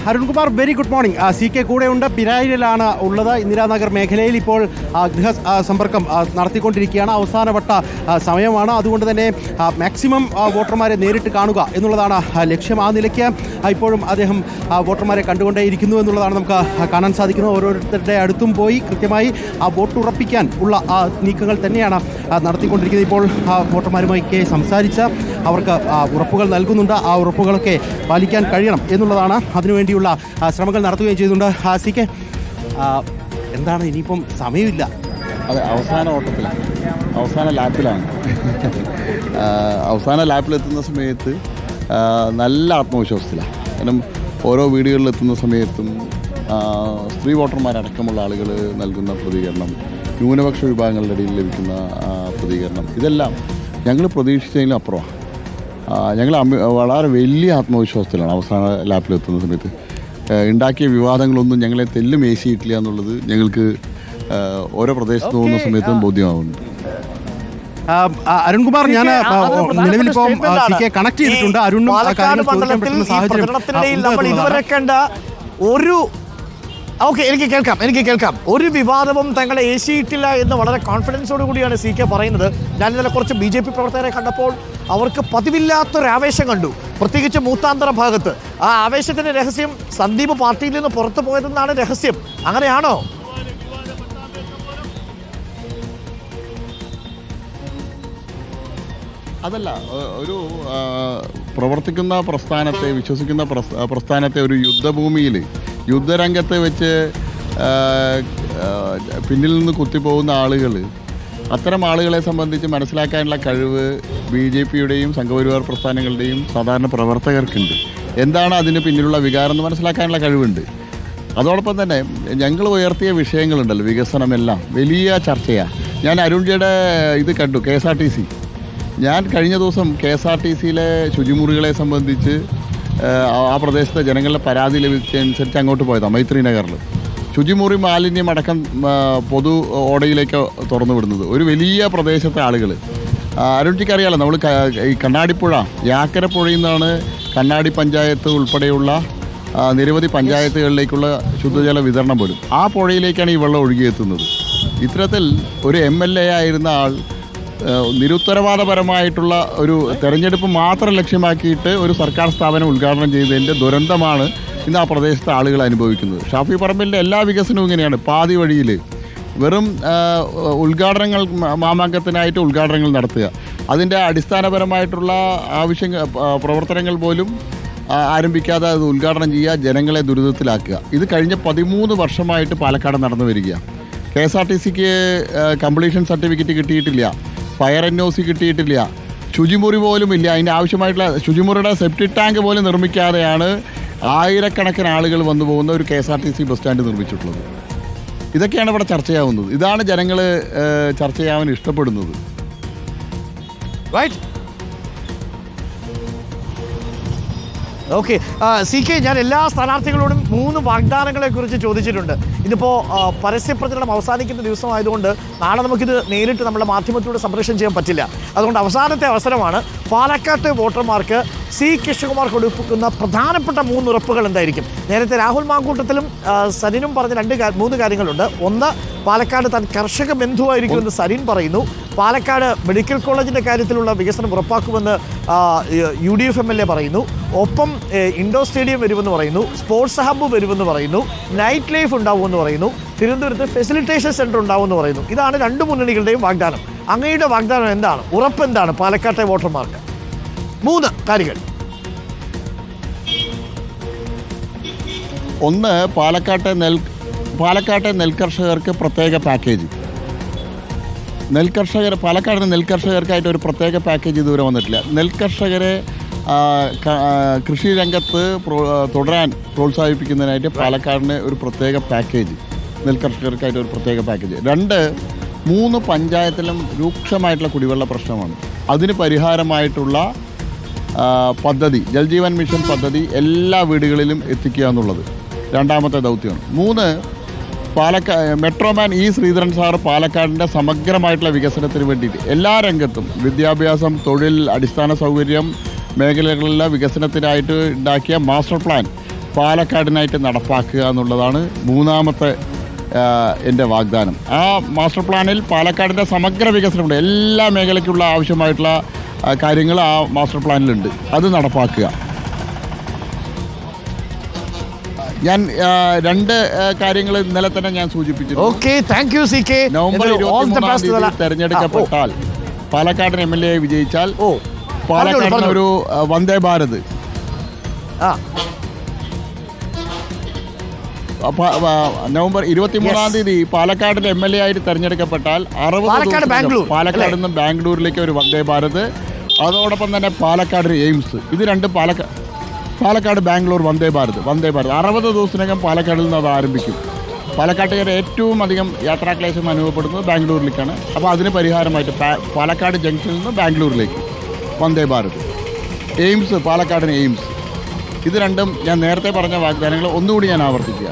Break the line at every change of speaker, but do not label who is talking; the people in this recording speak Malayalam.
Arunkumar, very good morning. C K കൂടെയുണ്ട്. പിരായിലാണ് ഉള്ളത്. ഇന്ദിരാനഗർ മേഖലയിൽ ഇപ്പോൾ ഗൃഹ സമ്പർക്കം നടത്തിക്കൊണ്ടിരിക്കുകയാണ്. അവസാനവട്ട സമയമാണ്. അതുകൊണ്ട് തന്നെ മാക്സിമം വോട്ടർമാരെ നേരിട്ട് കാണുക എന്നുള്ളതാണ് ലക്ഷ്യം. ആ നിലയ്ക്ക് ഇപ്പോഴും അദ്ദേഹം വോട്ടർമാരെ കണ്ടുകൊണ്ടേയിരിക്കുന്നു എന്നുള്ളതാണ് നമുക്ക് കാണാൻ സാധിക്കുന്നത്. ഓരോരുത്തരുടെ അടുത്തും പോയി കൃത്യമായി വോട്ടുറപ്പിക്കാൻ ഉള്ള നീക്കങ്ങൾ തന്നെയാണ് നടത്തിക്കൊണ്ടിരിക്കുന്നത്. ഇപ്പോൾ വോട്ടർമാരുമായി സംസാരിച്ച് അവർക്ക് ഉറപ്പുകൾ നൽകുന്നുണ്ട്. ആ ഉറപ്പുകളൊക്കെ പാലിക്കാൻ കഴിയണം എന്നുള്ളതാണ്. അതിനുവേണ്ടിയുള്ള ശ്രമങ്ങൾ നടത്തുകയും ചെയ്യുന്നുണ്ട്. സി കെ, എന്താണ് ഇനിയിപ്പം സമയമില്ല?
അതെ, അവസാന ഓട്ടത്തിലാണ്, അവസാന ലാപ്പിലാണ്. അവസാന ലാപ്പിലെത്തുന്ന സമയത്ത് നല്ല ആത്മവിശ്വാസത്തിലാണ്. കാരണം ഓരോ വീടുകളിലെത്തുന്ന സമയത്തും സ്ത്രീ വോട്ടർമാരടക്കമുള്ള ആളുകൾ നൽകുന്ന പ്രതികരണം, ന്യൂനപക്ഷ വിഭാഗങ്ങളുടെ ഇടയിൽ ലഭിക്കുന്ന പ്രതികരണം, ഇതെല്ലാം ഞങ്ങൾ പ്രതീക്ഷിച്ചതിലും അപ്പുറമാണ്. ഞങ്ങൾ വളരെ വലിയ ആത്മവിശ്വാസത്തിലാണ് അവസാന ലാപ്പിലെത്തുന്ന സമയത്ത്. ഉണ്ടാക്കിയ വിവാദങ്ങളൊന്നും ഞങ്ങളെ തെല്ലും ഏശിയിട്ടില്ല എന്നുള്ളത് ഞങ്ങൾക്ക് ഓരോ പ്രദേശത്ത് പോകുന്ന സമയത്തും ബോധ്യമാവുന്നുണ്ട്.
അരുൺകുമാർ, ഞാൻ നിലവിലിപ്പോൾ കണക്ട് ചെയ്തിട്ടുണ്ട്. അരുണും
എനിക്ക് കേൾക്കാം. ഒരു വിവാദവും തങ്ങളെ ഏശിയിട്ടില്ല എന്ന് വളരെ കോൺഫിഡൻസോട് കൂടിയാണ് സി കെ പറയുന്നത്. ഞാൻ ഇന്നലെ കുറച്ച് BJP പ്രവർത്തകരെ കണ്ടപ്പോൾ അവർക്ക് പതിവില്ലാത്തൊരാവേശം കണ്ടു, പ്രത്യേകിച്ച് മൂത്താന്തര ഭാഗത്ത്. ആ ആവേശത്തിന്റെ രഹസ്യം സന്ദീപ് പാർട്ടിയിൽ നിന്ന് പുറത്തു പോയതെന്നാണ് രഹസ്യം. അങ്ങനെയാണോ?
അതല്ല, ഒരു പ്രവർത്തിക്കുന്ന പ്രസ്ഥാനത്തെ, വിശ്വസിക്കുന്ന പ്രസ്ഥാനത്തെ ഒരു യുദ്ധഭൂമിയിൽ, യുദ്ധരംഗത്ത് വെച്ച് പിന്നിൽ നിന്ന് കുത്തിപ്പോകുന്ന ആളുകൾ, അത്തരം ആളുകളെ സംബന്ധിച്ച് മനസ്സിലാക്കാനുള്ള കഴിവ് BJPയുടെയും സംഘപരിവാർ പ്രസ്ഥാനങ്ങളുടെയും സാധാരണ പ്രവർത്തകർക്കുണ്ട്. എന്താണ് അതിന് പിന്നിലുള്ള വികാരം എന്ന് മനസ്സിലാക്കാനുള്ള കഴിവുണ്ട്. അതോടൊപ്പം തന്നെ ഞങ്ങൾ ഉയർത്തിയ വിഷയങ്ങളുണ്ടല്ലോ, വികസനമെല്ലാം വലിയ ചർച്ചയാണ്. ഞാൻ അരുൺജിയുടെ ഇത് കണ്ടു, KSRTC. ഞാൻ കഴിഞ്ഞ ദിവസം KSRTCയിലെ ശുചിമുറികളെ സംബന്ധിച്ച് ആ പ്രദേശത്തെ ജനങ്ങളുടെ പരാതി ലഭിച്ചതനുസരിച്ച് അങ്ങോട്ട് പോയതാണ്. മൈത്രി നഗറിൽ ശുചിമുറി മാലിന്യം അടക്കം പൊതു ഓടയിലേക്ക് തുറന്നു വിടുന്നത് ഒരു വലിയ പ്രദേശത്തെ ആളുകൾ. അരുൺജിക്ക് അറിയാലോ, നമ്മൾ ഈ കണ്ണാടിപ്പുഴ, യാക്കരപ്പുഴയിൽ നിന്നാണ് കണ്ണാടി പഞ്ചായത്ത് ഉൾപ്പെടെയുള്ള നിരവധി പഞ്ചായത്തുകളിലേക്കുള്ള ശുദ്ധജല വിതരണം പോലും ആ പുഴയിലേക്കാണ് ഈ വെള്ളം ഒഴുകിയെത്തുന്നത്. ഇത്തരത്തിൽ ഒരു MLA ആയിരുന്ന ആൾ നിരുത്തരവാദപരമായിട്ടുള്ള ഒരു തെരഞ്ഞെടുപ്പ് മാത്രം ലക്ഷ്യമാക്കിയിട്ട് ഒരു സർക്കാർ സ്ഥാപനം ഉദ്ഘാടനം ചെയ്തതിൻ്റെ ദുരന്തമാണ് ഇന്ന് ആ പ്രദേശത്തെ ആളുകൾ അനുഭവിക്കുന്നത്. ഷാഫി പറമ്പിലിൻ്റെ എല്ലാ വികസനവും ഇങ്ങനെയാണ്. പാതി വഴിയിൽ വെറും ഉദ്ഘാടനങ്ങൾ, മാമാങ്കത്തിനായിട്ട് ഉദ്ഘാടനങ്ങൾ നടത്തുക, അതിൻ്റെ അടിസ്ഥാനപരമായിട്ടുള്ള പ്രവർത്തനങ്ങൾ പോലും ആരംഭിക്കാതെ അത് ഉദ്ഘാടനം ചെയ്യുക, ജനങ്ങളെ ദുരിതത്തിലാക്കുക. ഇത് കഴിഞ്ഞ 13 വർഷമായിട്ട് പാലക്കാട് നടന്നു വരികയാണ്. KSRTCക്ക് കംപ്ലീഷൻ സർട്ടിഫിക്കറ്റ് കിട്ടിയിട്ടില്ല, ഫയർ NOC കിട്ടിയിട്ടില്ല, ശുചിമുറി പോലും ഇല്ല. അതിൻ്റെ ആവശ്യമായിട്ടുള്ള ശുചിമുറിയുടെ സെപ്റ്റിക് ടാങ്ക് പോലും നിർമ്മിക്കാതെയാണ് ആയിരക്കണക്കിന് ആളുകൾ വന്നു പോകുന്ന ഒരു KSRTC ബസ് സ്റ്റാൻഡ് നിർമ്മിച്ചിട്ടുള്ളത്. ഇതൊക്കെയാണ് ഇവിടെ ചർച്ചയാവുന്നത്. ഇതാണ് ജനങ്ങൾ ചർച്ച ചെയ്യാൻ ഇഷ്ടപ്പെടുന്നത്.
റൈറ്റ്. ഓക്കെ, സി കെ, ഞാൻ എല്ലാ സ്ഥാനാർത്ഥികളോടും 3 വാഗ്ദാനങ്ങളെ കുറിച്ച് ചോദിച്ചിട്ടുണ്ട്. ഇതിപ്പോൾ പരസ്യപ്രചരണം അവസാനിക്കുന്ന ദിവസമായതുകൊണ്ട് നാളെ നമുക്കിത് നേരിട്ട് നമ്മുടെ മാധ്യമത്തിലൂടെ സംപ്രേഷണം ചെയ്യാൻ പറ്റില്ല. അതുകൊണ്ട് അവസാനത്തെ അവസരമാണ്. പാലക്കാട്ടെ വോട്ടർമാർക്ക് സി കൃഷ്ണകുമാർ കൊടുക്കുന്ന പ്രധാനപ്പെട്ട 3 ഉറപ്പുകൾ എന്തായിരിക്കും? നേരത്തെ രാഹുൽ മാങ്കൂട്ടത്തിലും സരിനും പറഞ്ഞ 3 കാര്യങ്ങളുണ്ട്. ഒന്ന്, പാലക്കാട് താൻ കർഷക ബന്ധുവായിരിക്കുമെന്ന് സരിൻ പറയുന്നു. പാലക്കാട് മെഡിക്കൽ കോളേജിൻ്റെ കാര്യത്തിലുള്ള വികസനം ഉറപ്പാക്കുമെന്ന് UDF MLA പറയുന്നു. ഒപ്പം ഇൻഡോർ സ്റ്റേഡിയം വരുമെന്ന് പറയുന്നു, സ്പോർട്സ് ഹബ്ബ് വരുമെന്ന് പറയുന്നു, നൈറ്റ് ലൈഫ് ഉണ്ടാവുമെന്ന് പറയുന്നു, തിരുവനന്തപുരത്ത് ഫെസിലിറ്റേഷൻ സെൻറ്റർ ഉണ്ടാവുമെന്ന് പറയുന്നു. ഇതാണ് 2 മുന്നണികളുടെയും വാഗ്ദാനം. അങ്ങയുടെ വാഗ്ദാനം എന്താണ്? ഉറപ്പ് എന്താണ് പാലക്കാട്ടെ വോട്ടർമാർക്ക്? 3 കാര്യങ്ങൾ.
ഒന്ന്, പാലക്കാട്ടെ നെൽകർഷകർക്ക് പ്രത്യേക പാക്കേജ്. പാലക്കാടിൻ്റെ നെൽകർഷകർക്കായിട്ട് ഒരു പ്രത്യേക പാക്കേജ് ഇതുവരെ വന്നിട്ടില്ല. നെൽകർഷകരെ കൃഷി രംഗത്ത് തുടരാൻ പ്രോത്സാഹിപ്പിക്കുന്നതിനായിട്ട് പാലക്കാടിന് ഒരു പ്രത്യേക പാക്കേജ്, നെൽകർഷകർക്കായിട്ട് ഒരു പ്രത്യേക പാക്കേജ്. 2, 3 പഞ്ചായത്തിലും രൂക്ഷമായിട്ടുള്ള കുടിവെള്ള പ്രശ്നമാണ്. അതിന് പരിഹാരമായിട്ടുള്ള പദ്ധതി, ജൽജീവൻ മിഷൻ പദ്ധതി എല്ലാ വീടുകളിലും എത്തിക്കുക എന്നുള്ളത് രണ്ടാമത്തെ ദൗത്യമാണ്. 3, മെട്രോമാൻ ശ്രീധരൻ സാർ പാലക്കാടിൻ്റെ സമഗ്രമായിട്ടുള്ള വികസനത്തിന് വേണ്ടിയിട്ട് എല്ലാ രംഗത്തും വിദ്യാഭ്യാസം, തൊഴിൽ, അടിസ്ഥാന സൗകര്യം മേഖലകളിലെ വികസനത്തിനായിട്ട് ഉണ്ടാക്കിയ മാസ്റ്റർ പ്ലാൻ പാലക്കാടിനായിട്ട് നടപ്പാക്കുക എന്നുള്ളതാണ് മൂന്നാമത്തെ എൻ്റെ വാഗ്ദാനം. ആ മാസ്റ്റർ പ്ലാനിൽ പാലക്കാടിൻ്റെ സമഗ്ര വികസനമുണ്ട്. എല്ലാ മേഖലയ്ക്കുള്ള ആവശ്യമായിട്ടുള്ള കാര്യങ്ങൾ ആ മാസ്റ്റർ പ്ലാനിലുണ്ട്. അത് നടപ്പാക്കുക. ഞാൻ രണ്ട് കാര്യങ്ങൾ ഇന്നലെ തന്നെ ഞാൻ സൂചിപ്പിച്ചിരുന്നു. നവംബർ 23-ാം തീയതി തെരഞ്ഞെടുക്കപ്പെട്ടാൽ പാലക്കാടിന് MLA വിജയിച്ചാൽ പാലക്കാടിന് ഒരു വന്ദേ ഭാരത് നവംബർ 23-ാം തീയതി പാലക്കാടിന്റെ MLA ആയിട്ട് തെരഞ്ഞെടുക്കപ്പെട്ടാൽ 60 പാലക്കാട് നിന്ന് ബാംഗ്ലൂരിലേക്ക് ഒരു വന്ദേ ഭാരത്, അതോടൊപ്പം തന്നെ പാലക്കാട് എയിംസ്, ഇത് രണ്ടും പാലക്കാട് ബാംഗ്ലൂർ വന്ദേ ഭാരത് 60 ദിവസത്തിനകം പാലക്കാടിൽ നിന്ന് അത് ആരംഭിക്കും. പാലക്കാട്ടുകാർ ഏറ്റവും അധികം യാത്രാക്ലേശം അനുഭവപ്പെടുന്നത് ബാംഗ്ലൂരിലേക്കാണ്. അപ്പോൾ അതിന് പരിഹാരമായിട്ട് പാലക്കാട് ജംഗ്ഷനിൽ നിന്ന് ബാംഗ്ലൂരിലേക്ക് വന്ദേ ഭാരത്, എയിംസ്, പാലക്കാടിന് എയിംസ്, ഇത് രണ്ടും ഞാൻ നേരത്തെ പറഞ്ഞ വാഗ്ദാനങ്ങൾ ഒന്നുകൂടി ഞാൻ ആവർത്തിക്കുക.